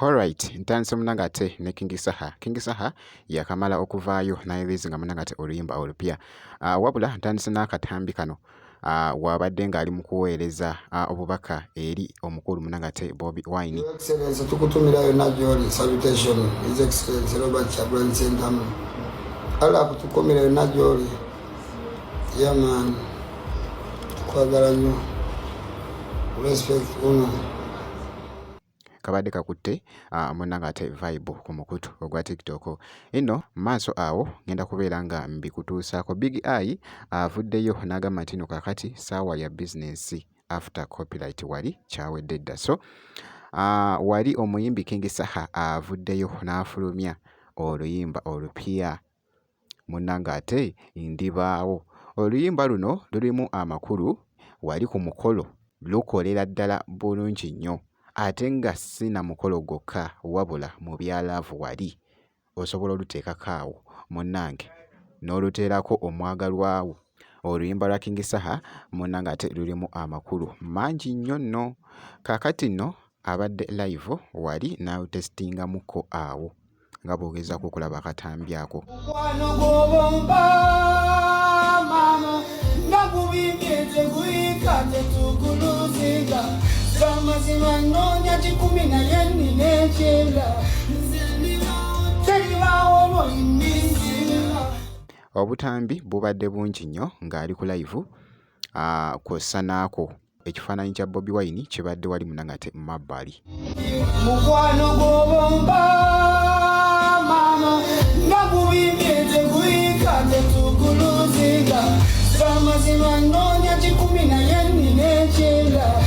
Alright, ntandise munangate ne King Saha. King Saha yakamala okuvaayo n'ayiriza nga munangate oluyimba olupya. Wabula ntandise n'akatambi kano wabadde ng'ali mu kuweereza obubaka eri omukulu munangate Bobi Wine. Your Excellency, tukutumira yonna gy'oli. Salutation, His Excellency Robert Kyagulanyi Ssentamu. Allah kutukomera yonna gy'oli. Yeah man, tukwagala nnyo. Respect, honor. Kabadde kakutte munangate vibe ku mukutu ogwa TikTok. Ino maaso awo ngenda kubeera nga mbikutuusaako. Big Eye avuddeyo n'agamba nti no kakati saawa ya business after copyright wali kyawedde dda. So wali omuyimbi King Saha avuddeyo n'afulumya oluyimba olupya munangate ndibaawo. Oluyimba luno lulimu amakulu, wali ku mukolo lukolera ddala bulungi nnyo. Ate nga si na mukolo gwokka wabula mu byalaavu wali osobola oluteekako awo munnange n'oluteerako omwagalwawo. Oluyimba lwa King Saha munnange ate lulimu amakulu mangi nnyo nno. Kaakati nno abadde live wali n'alutesitingamuko awo nga bw'ogezaako okulaba akatambi ako. Obutambi bubadde bungi nnyo ng'ali ku live kw'ossa n'ako ekifaananyi kya Bobi Wine kibadde wali munangate mu mabbali. Mukwano gw'obomba mama nagubimbye teguyika tetuguluzinga zamazima noonya kikumi naye nnina ekyenda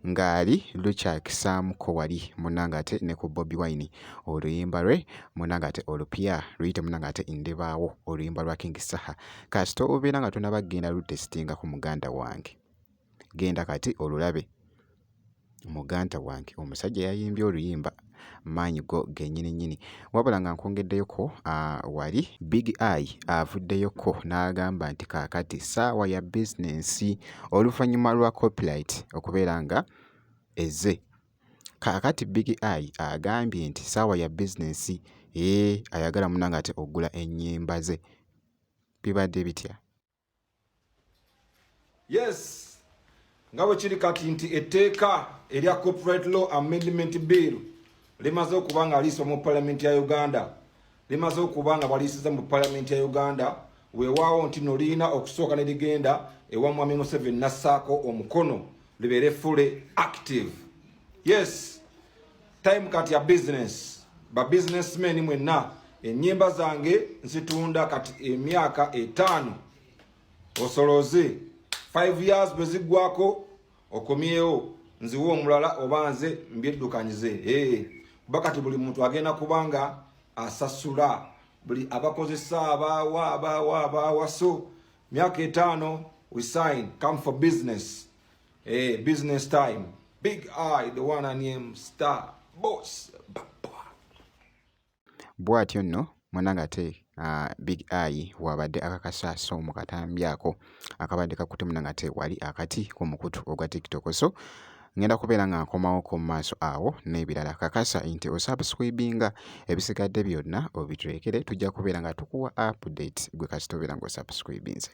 ng'ali lukyakisaamuko wali munangate ne ku Bobi Wine. Oluyimba lwe munangate olupya luyite munangate ndibaawo, oluyimba lwa King Saha. Kasita obeera nga tonaba genda lutesitinga ku muganda wange, genda kati olulabe. Muganda wange omusajja yayimbye oluyimba maanyi go gennyini nnyini. Wabula nga nkwongeddeyoko wali Big Eye avuddeyoko n'agamba nti kaakati saawa ya bizinensi oluvannyuma lwa copyright okubeera nga ezze. Kaakati Big Eye agambye nti saawa ya bizinensi ayagala munangate ogula ennyimba ze. Bibadde bitya? Yes, nga bwe kiri kati nti etteeka erya Copyright Law Amendment Bill limaze okuba nga liisibwa mu Paalamenti ya Uganda. Limaze okuba nga baliisiza mu Paalamenti ya Uganda. Weewaawo nti no lirina okusooka ne ligenda ewa Mwami Museveni n'assaako omukono libeere fully active. Yes, time kati ya business. Ba businessmen mwenna ennyimba zange nzitunda kati emyaka 5. Osoloze 5 years bwe ziggwako okomyewo nziwe omulala oba nze mbyeddukanyize. Bakati buli muntu agenda kubanga asasula buli abakozesa abaawa. So myaka 5 we sign, come for business. Business time. Big Eye, the one I name Star Boss. Bw'atyo nno munangate Big Eye wabadde akakasaaso mu katambi ako akabadde kakutte munangate wali akati ku mukutu ogwa TikTok. So ngenda kubeera nga nkomawoko mu maaso awo n'ebirala. Kakasa nti osubscribinga ebisigadde byonna obiturekere, tujja kubeera nga tukuwa update gwe kasita obeera nga osubscribinze.